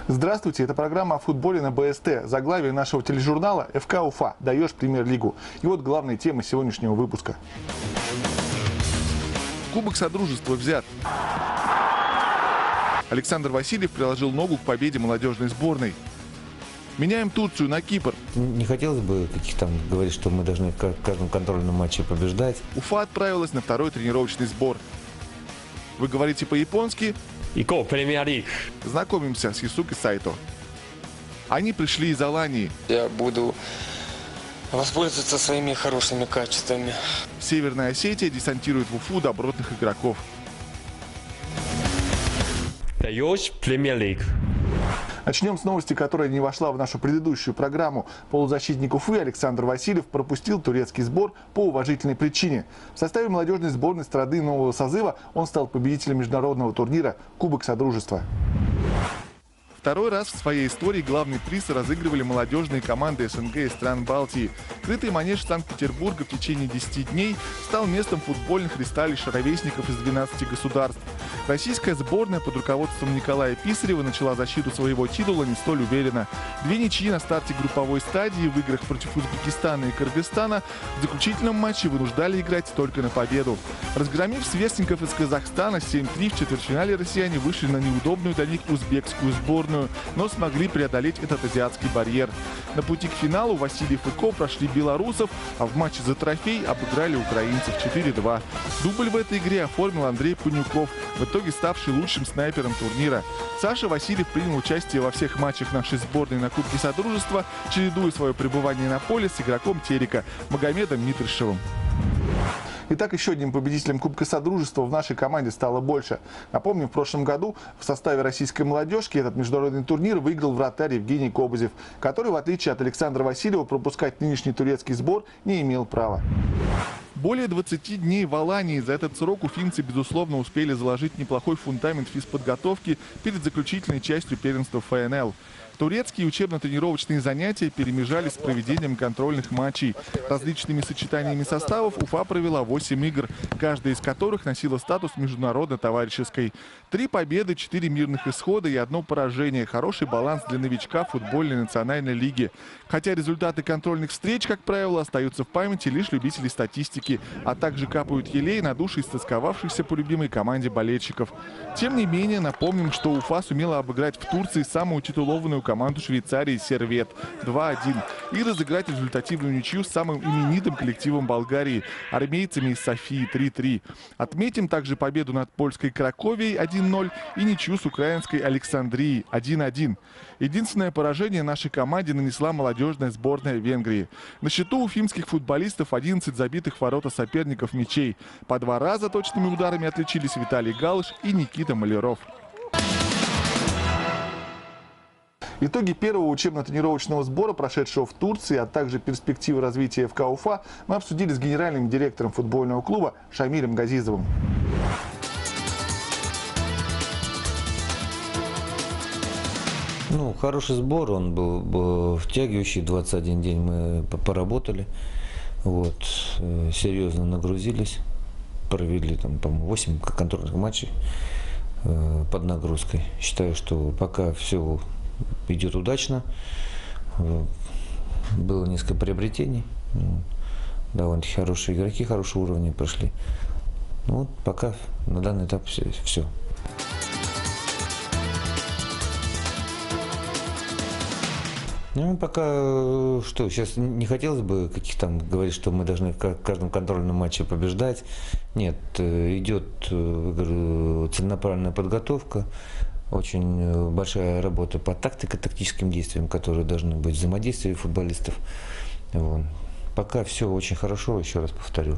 Здравствуйте, это программа о футболе на БСТ. Заглавие нашего тележурнала «ФК Уфа. Даешь премьер-лигу». И вот главные темы сегодняшнего выпуска. Кубок Содружества взят. Александр Васильев приложил ногу к победе молодежной сборной. Меняем Турцию на Кипр. Не хотелось бы каких-то говорить, что мы должны в каждом контрольном матче побеждать. Уфа отправилась на второй тренировочный сбор. Вы говорите по-японски? Ико, премьер-лиг. Знакомимся с Юсуки Сайто. Они пришли из Алании. Я буду воспользоваться своими хорошими качествами. Северная Осетия десантирует в Уфу добротных игроков. Даешь премьер-лиг. Начнем с новости, которая не вошла в нашу предыдущую программу. Полузащитник Уфы Александр Васильев пропустил турецкий сбор по уважительной причине. В составе молодежной сборной страны нового созыва он стал победителем международного турнира «Кубок Содружества». Второй раз в своей истории главный приз разыгрывали молодежные команды СНГ и стран Балтии. Крытый манеж Санкт-Петербурга в течение 10 дней стал местом футбольных ресталищ ровесников из 12 государств. Российская сборная под руководством Николая Писарева начала защиту своего титула не столь уверенно. Две ничьи на старте групповой стадии в играх против Узбекистана и Кыргызстана в заключительном матче вынуждали играть только на победу. Разгромив сверстников из Казахстана 7-3, в четвертьфинале россияне вышли на неудобную для них узбекскую сборную, но смогли преодолеть этот азиатский барьер. На пути к финалу Васильев и Ко прошли белорусов, а в матче за трофей обыграли украинцев 4-2. Дубль в этой игре оформил Андрей Пунюков, в итоге ставший лучшим снайпером турнира. Саша Васильев принял участие во всех матчах нашей сборной на Кубке Содружества, чередуя свое пребывание на поле с игроком Терека Магомедом Митришевым. Итак, еще одним победителем Кубка Содружества в нашей команде стало больше. Напомню, в прошлом году в составе российской молодежки этот международный турнир выиграл вратарь Евгений Кобызев, который, в отличие от Александра Васильева, пропускать нынешний турецкий сбор не имел права. Более 20 дней в Алании. За этот срок уфимцы, безусловно, успели заложить неплохой фундамент физподготовки перед заключительной частью первенства ФНЛ. Турецкие учебно-тренировочные занятия перемежались с проведением контрольных матчей. Различными сочетаниями составов Уфа провела 8 игр, каждая из которых носила статус международно-товарищеской. 3 победы, 4 мирных исхода и 1 поражение. Хороший баланс для новичка футбольной национальной лиги. Хотя результаты контрольных встреч, как правило, остаются в памяти лишь любителей статистики, а также капают елей на души истосковавшихся по любимой команде болельщиков. Тем не менее, напомним, что Уфа сумела обыграть в Турции самую титулованную команду Швейцарии «Сервет» 2-1 и разыграть результативную ничью с самым именитым коллективом Болгарии – армейцами из Софии 3-3. Отметим также победу над польской Краковией 1-0 и ничью с украинской Александрией 1-1. Единственное поражение нашей команде нанесла молодежная сборная Венгрии. На счету уфимских футболистов 11 забитых в ворота соперников мячей. По 2 раза точными ударами отличились Виталий Галыш и Никита Маляров. Итоги первого учебно-тренировочного сбора, прошедшего в Турции, а также перспективы развития ФК Уфа, мы обсудили с генеральным директором футбольного клуба Шамилем Газизовым. Хороший сбор, он был втягивающий, 21 день мы поработали, серьезно нагрузились, провели там, по-моему, 8 контрольных матчей под нагрузкой. Считаю, что пока все идет удачно, было несколько приобретений, довольно-таки хорошие игроки, хорошего уровня прошли. Пока на данный этап все. Пока что, сейчас не хотелось бы каких-то говорить, что мы должны в каждом контрольном матче побеждать. Нет, идет, говорю, целенаправленная подготовка, очень большая работа по тактико-тактическим действиям, которые должны быть, взаимодействие футболистов. Пока все очень хорошо, еще раз повторю.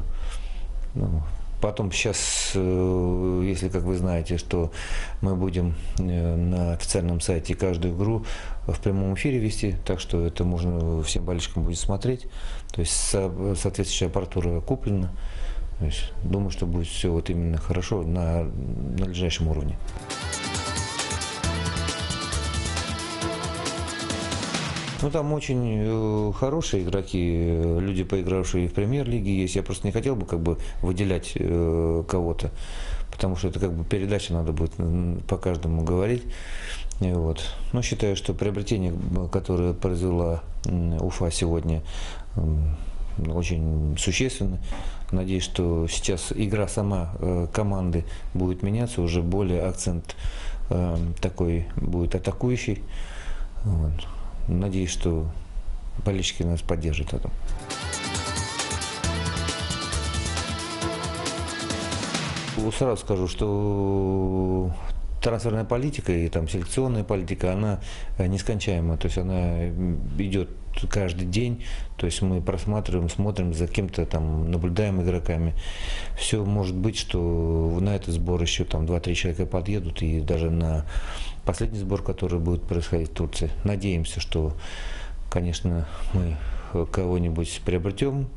Потом сейчас, если, как вы знаете, что мы будем на официальном сайте каждую игру в прямом эфире вести, так что это можно всем болельщикам будет смотреть. То есть соответствующая аппаратура куплена. То есть, думаю, что будет все именно хорошо на надлежащем уровне. Там очень хорошие игроки, люди, поигравшие в премьер-лиге, есть. Я просто не хотел бы выделять кого-то, потому что это как бы передача, надо будет по каждому говорить. И вот. Но считаю, что приобретение, которое произвела Уфа сегодня, очень существенно. Надеюсь, что сейчас игра сама команды будет меняться, уже более акцент такой будет атакующий. Вот. Надеюсь, что болельщики нас поддержат в этом. Сразу скажу, что трансферная политика и там селекционная политика, она нескончаема, то есть она идет каждый день, то есть мы просматриваем, смотрим за кем-то там, наблюдаем игроками. Все может быть, что на этот сбор еще там 2-3 человека подъедут, и даже на последний сбор, который будет происходить в Турции, надеемся, что, конечно, мы кого-нибудь приобретем.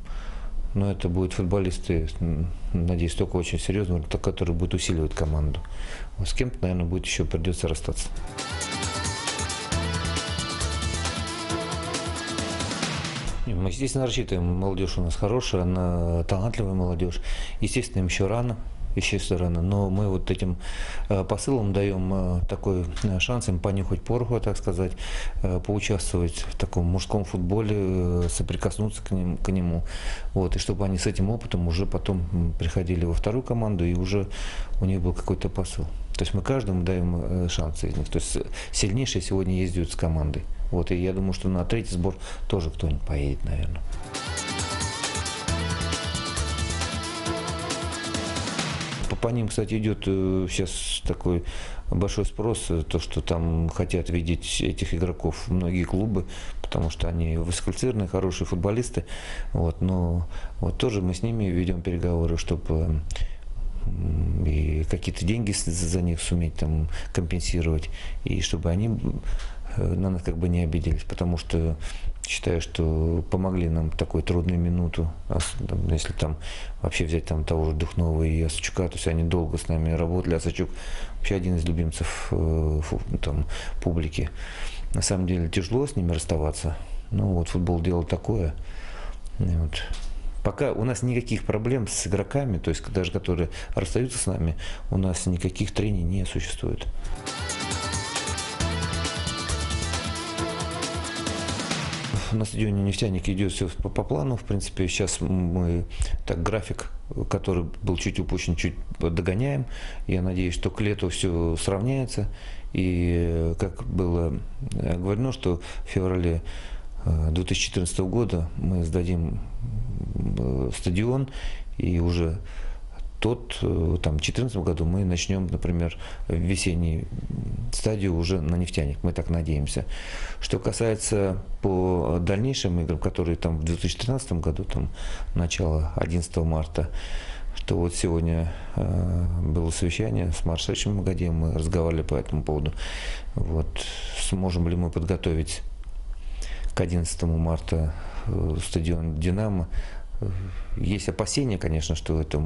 Но это будут футболисты, надеюсь, только очень серьезные, которые будут усиливать команду. Вот с кем-то, наверное, будет еще придется расстаться. Мы, естественно, рассчитываем. Молодежь у нас хорошая, она талантливая молодежь. Естественно, им еще рано. Но мы вот этим посылом даем такой шанс им понюхать пороху, так сказать, поучаствовать в таком мужском футболе, соприкоснуться к нему. Вот, и чтобы они с этим опытом уже потом приходили во вторую команду, и уже у них был какой-то посыл. То есть мы каждому даем шансы из них. То есть сильнейшие сегодня ездят с командой. Вот, и я думаю, что на третий сбор тоже кто-нибудь поедет, наверное. По ним, кстати, идет сейчас такой большой спрос, то, что там хотят видеть этих игроков многие клубы, потому что они высококвалифицированные, хорошие футболисты. Вот, но вот тоже мы с ними ведем переговоры, чтобы и какие-то деньги за них суметь там компенсировать, и чтобы они на нас как бы не обиделись, потому что считаю, что помогли нам в такую трудную минуту, если там вообще взять там того же Духнова и Осадчука, то есть они долго с нами работали. Осадчук вообще один из любимцев там, публики. На самом деле тяжело с ними расставаться, но вот футбол дело такое. Вот. Пока у нас никаких проблем с игроками, то есть даже которые расстаются с нами, у нас никаких трений не существует. На стадионе «Нефтяник» идет все по плану. В принципе, сейчас мы так график, который был чуть упущен, чуть догоняем. Я надеюсь, что к лету все сравняется. И как было говорено, что в феврале 2014 года мы сдадим стадион, и уже там, в 2014 году мы начнем, например, весеннюю стадию уже на «Нефтяник». Мы так надеемся. Что касается по дальнейшим играм, которые там в 2013 году, там начало 11 марта, что вот сегодня было совещание с Маршевичем Магадием, мы разговаривали по этому поводу. Вот, сможем ли мы подготовить к 11 марта стадион «Динамо». Есть опасения, конечно, что это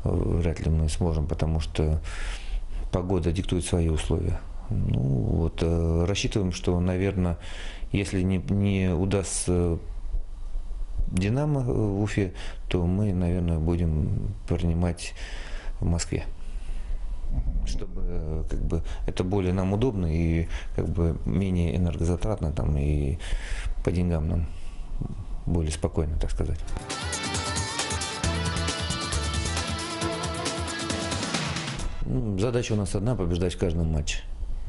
вряд ли мы сможем, потому что погода диктует свои условия. Ну, вот, рассчитываем, что, наверное, если не удастся «Динамо» в Уфе, то мы, наверное, будем принимать в Москве. Чтобы как бы, это более нам удобно и как бы менее энергозатратно там, и по деньгам нам более спокойно, так сказать. Задача у нас одна — побеждать в каждом матче.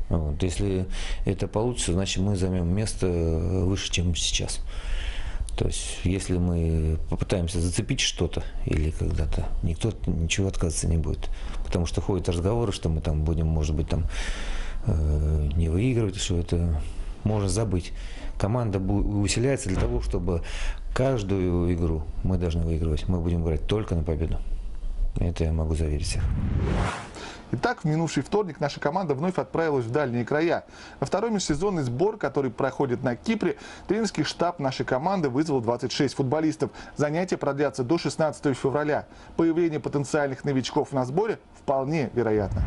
Вот. Если это получится, значит мы займем место выше, чем сейчас. То есть, если мы попытаемся зацепить что-то или когда-то, никто ничего отказываться не будет. Потому что ходят разговоры, что мы там будем, может быть, там не выигрывать, что это можно забыть. Команда усиляется для того, чтобы каждую игру мы должны выигрывать. Мы будем играть только на победу. Это я могу заверить всех. Итак, в минувший вторник наша команда вновь отправилась в дальние края. На второй межсезонный сбор, который проходит на Кипре, тренерский штаб нашей команды вызвал 26 футболистов. Занятия продлятся до 16 февраля. Появление потенциальных новичков на сборе вполне вероятно.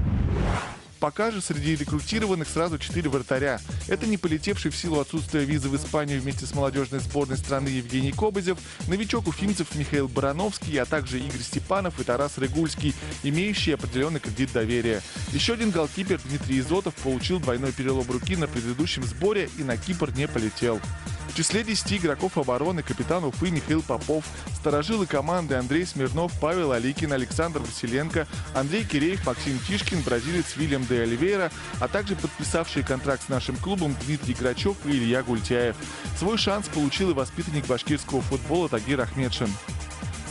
Пока же среди рекрутированных сразу 4 вратаря. Это не полетевший в силу отсутствия визы в Испанию вместе с молодежной сборной страны Евгений Кобызев, новичок уфимцев Михаил Барановский, а также Игорь Степанов и Тарас Рыгульский, имеющие определенный кредит доверия. Еще один голкипер Дмитрий Изотов получил двойной перелом руки на предыдущем сборе и на Кипр не полетел. В числе 10 игроков обороны капитан Уфы Михаил Попов, старожилы команды Андрей Смирнов, Павел Аликин, Александр Василенко, Андрей Киреев, Максим Тишкин, бразилец Вильям де Оливейра, а также подписавшие контракт с нашим клубом Дмитрий Грачев и Илья Гультяев. Свой шанс получил и воспитанник башкирского футбола Тагир Ахмедшин.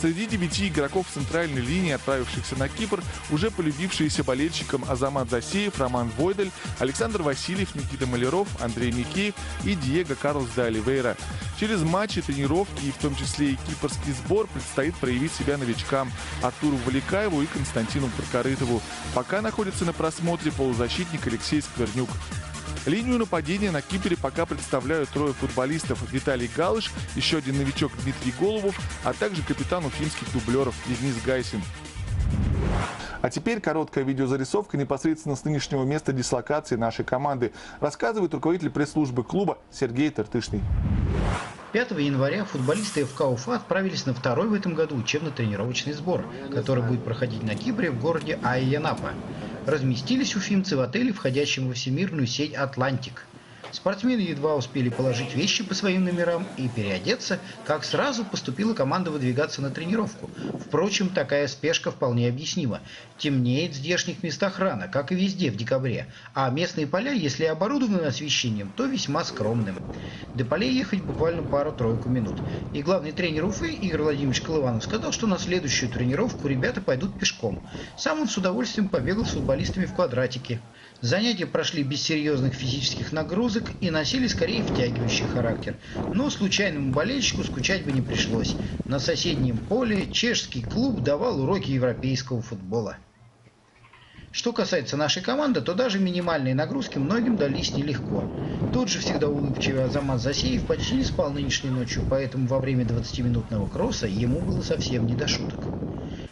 Среди 9 игроков центральной линии, отправившихся на Кипр, уже полюбившиеся болельщикам Азамат Засеев, Роман Войдель, Александр Васильев, Никита Маляров, Андрей Микеев и Диего Карлос де Оливейра. Через матчи, тренировки и в том числе и кипрский сбор предстоит проявить себя новичкам Артуру Валикаеву и Константину Прокорытову. Пока находится на просмотре полузащитник Алексей Сквернюк. Линию нападения на Кипре пока представляют трое футболистов: Виталий Галыш, еще один новичок Дмитрий Головов, а также капитан уфимских дублеров Денис Гайсин. А теперь короткая видеозарисовка непосредственно с нынешнего места дислокации нашей команды. Рассказывает руководитель пресс-службы клуба Сергей Тыртышный. 5 января футболисты ФК Уфа отправились на второй в этом году учебно-тренировочный сбор, который будет проходить на Кипре в городе Айя-Напа. Разместились уфимцы в отеле, входящем во всемирную сеть «Атлантик». Спортсмены едва успели положить вещи по своим номерам и переодеться, как сразу поступила команда выдвигаться на тренировку. Впрочем, такая спешка вполне объяснима. Темнеет в здешних местах рано, как и везде в декабре, а местные поля, если оборудованы освещением, то весьма скромным. До полей ехать буквально пару-тройку минут. И главный тренер Уфы Игорь Владимирович Колыванов сказал, что на следующую тренировку ребята пойдут пешком. Сам он с удовольствием побегал с футболистами в квадратике. Занятия прошли без серьезных физических нагрузок и носили скорее втягивающий характер. Но случайному болельщику скучать бы не пришлось. На соседнем поле чешский клуб давал уроки европейского футбола. Что касается нашей команды, то даже минимальные нагрузки многим дались нелегко. Тот же всегда улыбчивый Азамат Засеев почти не спал нынешней ночью, поэтому во время 20-минутного кросса ему было совсем не до шуток.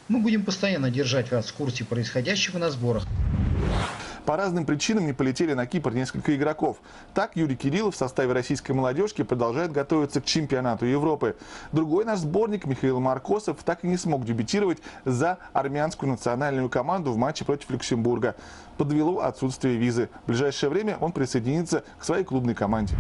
Мы будем постоянно держать вас в курсе происходящего на сборах. По разным причинам не полетели на Кипр несколько игроков. Так, Юрий Кириллов в составе российской молодежки продолжает готовиться к чемпионату Европы. Другой наш сборник, Михаил Маркосов, так и не смог дебютировать за армянскую национальную команду в матче против Люксембурга. Подвело отсутствие визы. В ближайшее время он присоединится к своей клубной команде.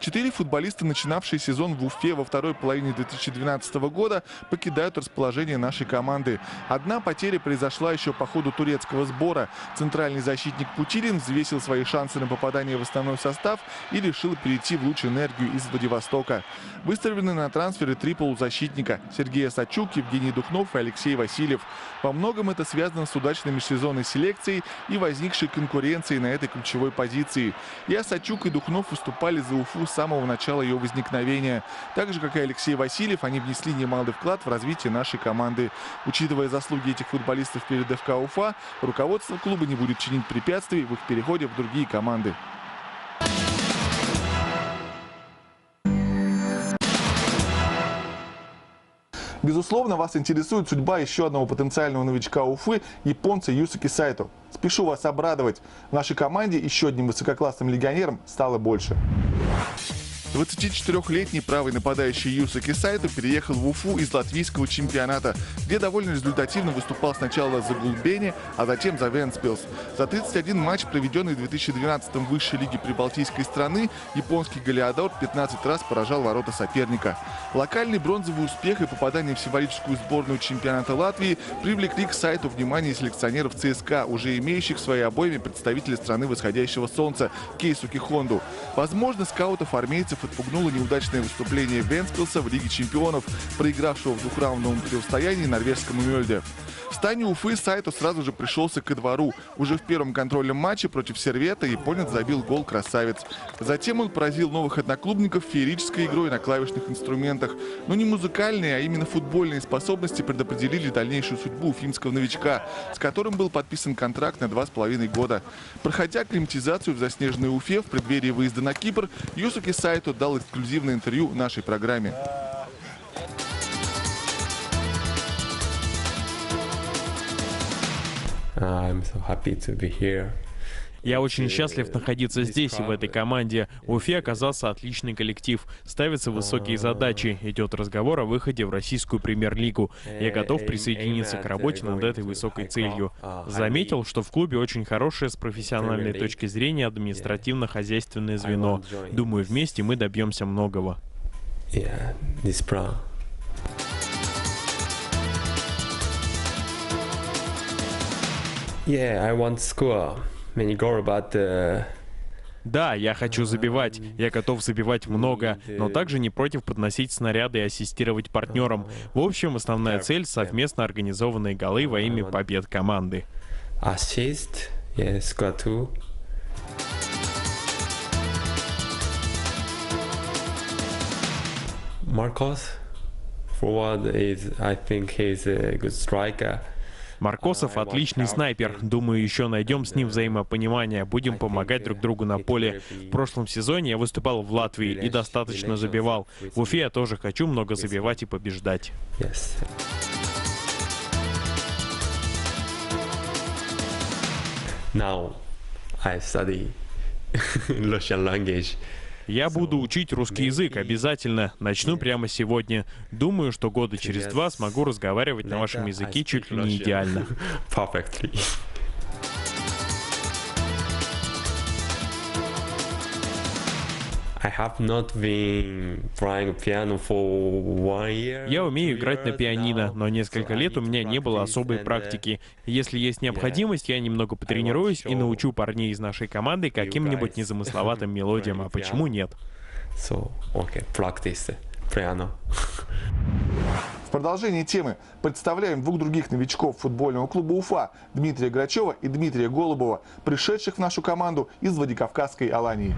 4 футболиста, начинавшие сезон в Уфе во второй половине 2012 года, покидают расположение нашей команды. Одна потеря произошла еще по ходу турецкого сбора. Центральный защитник Путилин взвесил свои шансы на попадание в основной состав и решил перейти в луч энергию из Владивостока. Выставлены на трансферы 3 полузащитника – Сергей Осадчук, Евгений Духнов и Алексей Васильев. Во многом это связано с удачной межсезонной селекцией и возникшей конкуренцией на этой ключевой позиции. И Осадчук, и Духнов выступали за Уфу с самого начала ее возникновения. Так же, как и Алексей Васильев, они внесли немалый вклад в развитие нашей команды. Учитывая заслуги этих футболистов перед ФК Уфа, руководство клуба не будет чинить препятствий в их переходе в другие команды. Безусловно, вас интересует судьба еще одного потенциального новичка Уфы, японца Юсаки Сайто. Спешу вас обрадовать. В нашей команде еще одним высококлассным легионером стало больше. 24-летний правый нападающий Юсаки Сайто переехал в Уфу из латвийского чемпионата, где довольно результативно выступал сначала за Гулбени, а затем за Вентспилс. За 31 матч, проведенный в 2012-м в высшей лиге прибалтийской страны, японский голеадор 15 раз поражал ворота соперника. Локальный бронзовый успех и попадание в символическую сборную чемпионата Латвии привлекли к Сайто внимание селекционеров ЦСКА, уже имеющих в своей обойме представителя страны восходящего солнца Кейсуки Хонду. Возможно, скаутов армейцев отпугнуло неудачное выступление Вентспилса в Лиге чемпионов, проигравшего в двухраундовом противостоянии норвежскому Мёльде. В стане Уфы Сайто сразу же пришелся ко двору. Уже в первом контрольном матче против Сервета японец забил гол «Красавец». Затем он поразил новых одноклубников феерической игрой на клавишных инструментах. Но не музыкальные, а именно футбольные способности предопределили дальнейшую судьбу уфимского новичка, с которым был подписан контракт на 2,5 года. Проходя акклиматизацию в заснеженной Уфе в преддверии выезда на Кипр, Юсаки Сайто дал эксклюзивное интервью нашей программе. I'm so happy to be here. Я очень счастлив находиться здесь и в этой команде. В Уфе оказался отличный коллектив. Ставятся высокие задачи. Идет разговор о выходе в российскую премьер-лигу. Я готов присоединиться к работе над этой высокой целью. Заметил, что в клубе очень хорошее с профессиональной точки зрения административно-хозяйственное звено. Думаю, вместе мы добьемся многого. Yeah, this proud. Yeah, I want to score many goals, but Да, я хочу забивать. Я готов забивать много, но также не против подносить снаряды и ассистировать партнерам. В общем, основная цель — совместно организованные голы во имя побед команды. assist, yeah, score 2. Marcos, forward is, I think he's a good striker. Маркосов отличный снайпер. Думаю, еще найдем с ним взаимопонимание. Будем помогать друг другу на поле. В прошлом сезоне я выступал в Латвии и достаточно забивал. В Уфе я тоже хочу много забивать и побеждать. Yes. Now I study Russian language. Я буду учить русский язык обязательно. Начну прямо сегодня. Думаю, что года через 2 смогу разговаривать на вашем языке чуть ли не идеально. Perfectly. I have not been playing piano for 1 year. Я умею играть на пианино, но несколько лет у меня не было особой практики. Если есть необходимость, я немного потренируюсь и научу парней из нашей команды каким-нибудь незамысловатым мелодиям, а почему нет? So, okay, practice piano. В продолжении темы представляем двух других новичков футбольного клуба Уфа – Дмитрия Грачева и Дмитрия Голубова, пришедших в нашу команду из Владикавказской Алании.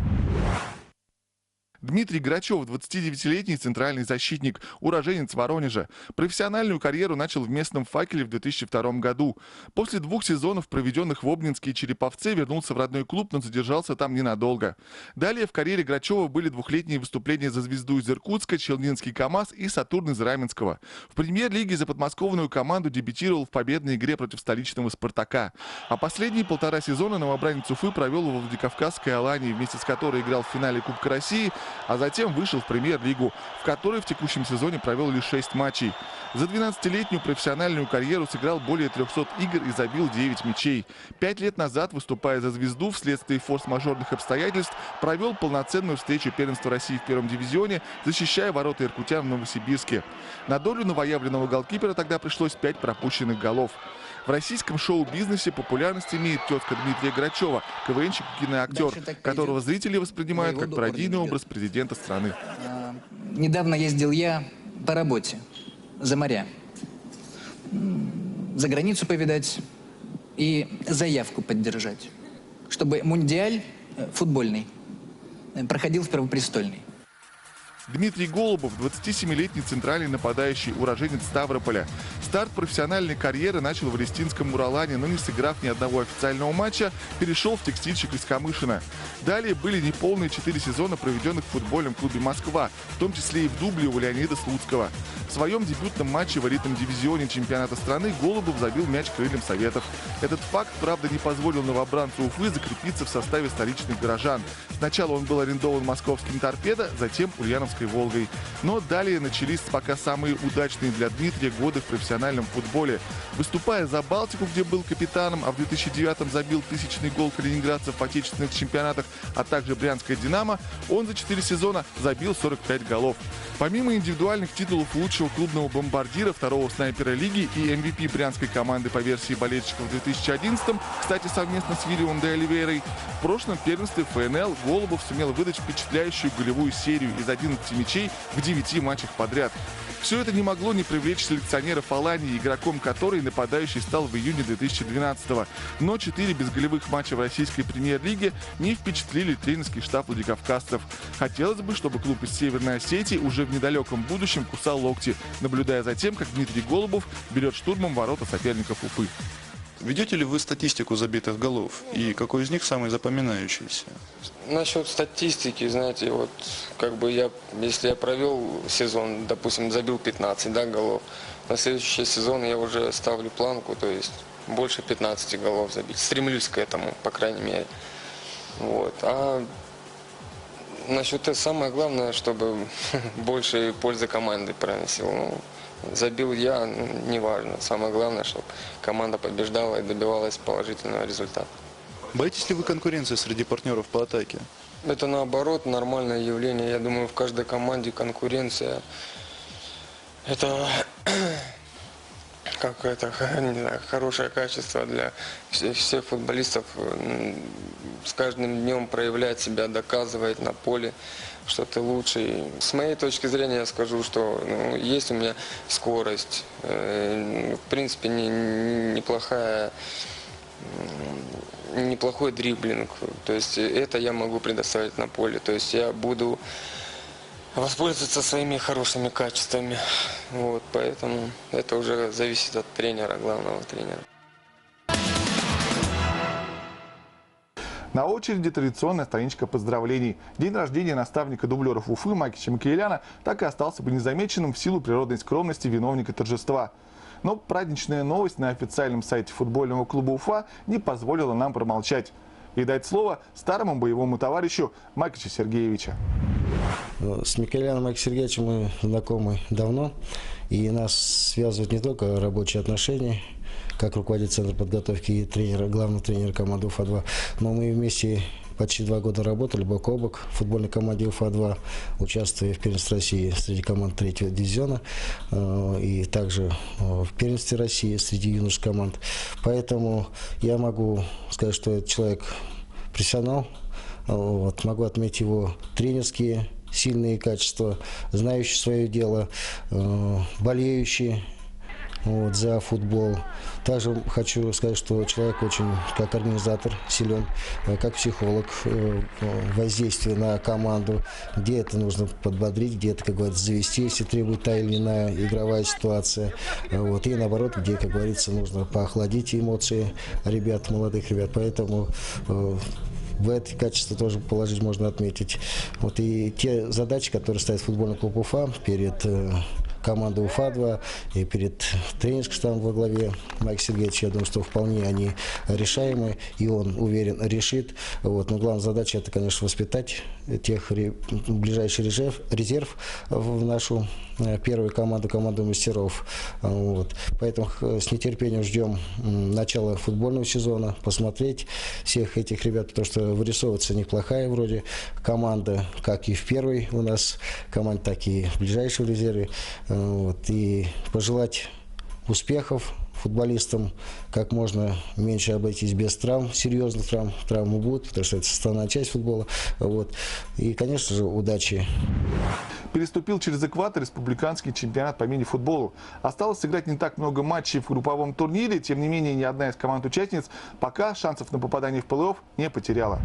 Дмитрий Грачев, 29-летний центральный защитник, уроженец Воронежа. Профессиональную карьеру начал в местном «Факеле» в 2002 году. После 2 сезонов, проведенных в Обнинске и Череповце, вернулся в родной клуб, но задержался там ненадолго. Далее в карьере Грачева были 2-летние выступления за «Звезду» из Иркутска, Челнинский КамАЗ и «Сатурн» из Раменского. В премьер-лиге за подмосковную команду дебютировал в победной игре против столичного «Спартака». А последние 1,5 сезона новобранец Уфы провел во Владикавказской Алании, вместе с которой играл в финале Кубка России, а затем вышел в премьер-лигу, в которой в текущем сезоне провел лишь 6 матчей. За 12-летнюю профессиональную карьеру сыграл более 300 игр и забил 9 мячей. 5 лет назад, выступая за «Звезду», вследствие форс-мажорных обстоятельств, провел полноценную встречу первенства России в первом дивизионе, защищая ворота иркутян в Новосибирске. На долю новоявленного голкипера тогда пришлось 5 пропущенных голов. В российском шоу-бизнесе популярность имеет тезка Дмитрия Грачева, КВНщик и киноактер, которого зрители воспринимают как пародийный образ президента страны. Недавно ездил я по работе за моря, за границу повидать и заявку поддержать, чтобы мундиаль футбольный проходил в Первопрестольной. Дмитрий Голубов, 27-летний центральный нападающий, уроженец Ставрополя. Старт профессиональной карьеры начал в Элистинском Уралане, но не сыграв ни одного официального матча, перешел в текстильщик из Камышина. Далее были неполные 4 сезона, проведенных в футбольном клубе «Москва», в том числе и в дубле у Леонида Слуцкого. В своем дебютном матче в элитном дивизионе чемпионата страны Голубов забил мяч крыльям Советов. Этот факт, правда, не позволил новобранцу Уфы закрепиться в составе столичных горожан. Сначала он был арендован московским «Торпедо», затем Ульяновской «Волгой». Но далее начались пока самые удачные для Дмитрия годы в профессиональном футболе. Выступая за «Балтику», где был капитаном, а в 2009-м забил 1000-й гол калининградцев в отечественных чемпионатах, а также брянское «Динамо», он за 4 сезона забил 45 голов. Помимо индивидуальных титулов лучшего клубного бомбардира, второго снайпера лиги и MVP брянской команды по версии болельщиков в 2011-м, кстати, совместно с Вильямом де Оливейрой, в прошлом первенстве ФНЛ Голубов сумел выдать впечатляющую голевую серию из 11 мячей в 9 матчах подряд. Все это не могло не привлечь селекционеров Алании, игроком которой нападающий стал в июне 2012-го. Но 4 безголевых матча в российской премьер-лиге не впечатлили тренерский штаб владикавказцев. Хотелось бы, чтобы клуб из Северной Осетии уже в недалеком будущем кусал локти, наблюдая за тем, как Дмитрий Голубов берет штурмом ворота соперников Уфы. Ведете ли вы статистику забитых голов? И какой из них самый запоминающийся? Насчет статистики, знаете, вот как бы если я провел сезон, допустим, забил 15, да, голов, на следующий сезон я уже ставлю планку, то есть больше 15 голов забить. Стремлюсь к этому, по крайней мере. Вот. А насчет этого самое главное, чтобы больше пользы команды приносил. Ну, забил я, неважно. Самое главное, чтобы команда побеждала и добивалась положительного результата. Боитесь ли вы конкуренции среди партнеров по атаке? Это наоборот нормальное явление. Я думаю, в каждой команде конкуренция. Это какое-то, не знаю, хорошее качество для всех футболистов. С каждым днем проявлять себя, доказывать на поле, что ты лучший. С моей точки зрения я скажу, что есть у меня скорость. В принципе, неплохой дриблинг. То есть это я могу предоставить на поле. То есть я буду воспользоваться своими хорошими качествами. Вот, поэтому это уже зависит от тренера, главного тренера. На очереди традиционная страничка поздравлений. День рождения наставника дублеров Уфы Макича Микоеляна так и остался бы незамеченным в силу природной скромности виновника торжества. Но праздничная новость на официальном сайте футбольного клуба Уфа не позволила нам промолчать и дать слово старому боевому товарищу Макича Сергеевича. С Микоеляном Макичем Сергеевичем мы знакомы давно, и нас связывают не только рабочие отношения, как руководитель центра подготовки и тренера, главного тренера команды Уфа-2, но мы вместе почти 2 года работали бок о бок в футбольной команде Уфа-2, участвуя в первенстве России среди команд 3-го дивизиона и также в первенстве России среди юношеских команд. Поэтому я могу сказать, что этот человек профессионал. Вот, могу отметить его тренерские сильные качества, знающий свое дело, болеющий за футбол. Также хочу сказать, что человек очень, как организатор, силен, как психолог, воздействие на команду, где это нужно подбодрить, где это, как говорится, завести, если требует та или иная игровая ситуация. Вот. И наоборот, где, как говорится, нужно поохладить эмоции ребят, молодых ребят. Поэтому в это качество тоже положить можно отметить. Вот и те задачи, которые ставит футбольный клуб Уфа перед командой Уфа-2 и перед тренерским штабом во главе Макича Сергеевича, я думаю, что вполне они решаемы, и он, уверен, решит. Вот. Но главная задача — это, конечно, воспитать тех ближайший резерв в нашу первую команду мастеров. Вот. Поэтому с нетерпением ждем начала футбольного сезона, посмотреть всех этих ребят, потому что вырисовывается неплохая вроде команда, как и в первой у нас команде, так и в ближайшем резерве. Вот. И пожелать успехов футболистам, как можно меньше обойтись без травм, серьезных травм. Травмы будут, потому что это составная часть футбола. Вот. И, конечно же, удачи. Переступил через экватор республиканский чемпионат по мини-футболу. Осталось сыграть не так много матчей в групповом турнире, тем не менее ни одна из команд-участниц пока шансов на попадание в плей-офф не потеряла.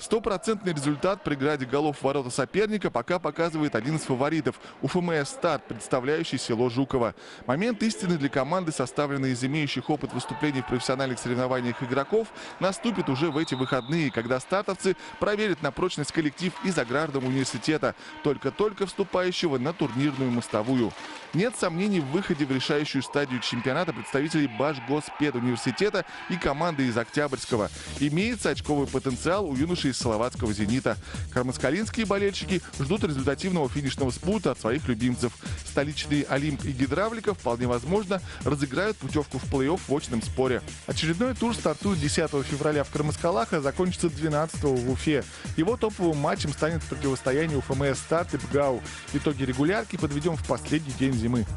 Стопроцентный результат при граде голов в ворота соперника пока показывает один из фаворитов – УФМС «Старт», представляющий село Жуково. Момент истины для команды, составленной из имеющих опыт выступлений в профессиональных соревнованиях игроков, наступит уже в эти выходные, когда стартовцы проверят на прочность коллектив из Аграрного университета, только-только вступающего на турнирную мостовую. Нет сомнений в выходе в решающую стадию чемпионата представителей Башгоспедуниверситета и команды из Октябрьского. Имеется очковый потенциал у юношей из словацкого «Зенита». Кармаскалинские болельщики ждут результативного финишного спута от своих любимцев. Столичные «Олимп» и «Гидравлика» вполне возможно разыграют путевку в плей-офф в очном споре. Очередной тур стартует 10 февраля в Кармаскалах, а закончится 12 в Уфе. Его топовым матчем станет противостояние УФМС «Старт» и БГАУ. Итоги регулярки подведем в последний день зимы.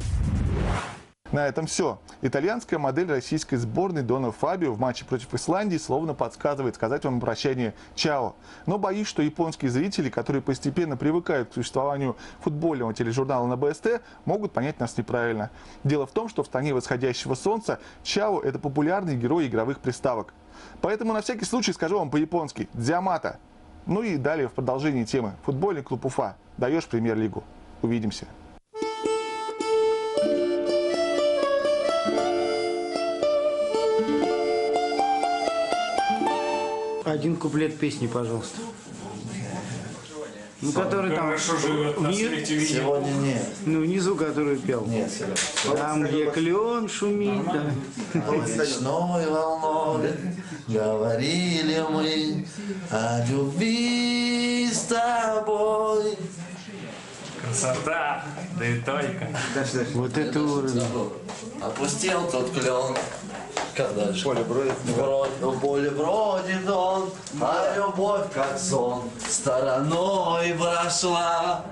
На этом все. Итальянская модель российской сборной Дона Фабио в матче против Исландии словно подсказывает сказать вам на прощание «Чао». Но боюсь, что японские зрители, которые постепенно привыкают к существованию футбольного тележурнала на БСТ, могут понять нас неправильно. Дело в том, что в стране восходящего солнца «Чао» — это популярный герой игровых приставок. Поэтому на всякий случай скажу вам по-японски «Дзямата». Ну и далее в продолжении темы. Футбольный клуб Уфа. Даешь премьер-лигу. Увидимся. Один куплет песни, пожалуйста. Ну, который там Сегодня нет. ну, внизу, который пел. Нет, Там, где клен шумит, да. Ночной волной говорили мы о любви с тобой. Красота, да и только. Вот это уровень. Опустил тот клен. Как дальше? В поле бродит он, а любовь как сон стороной прошла.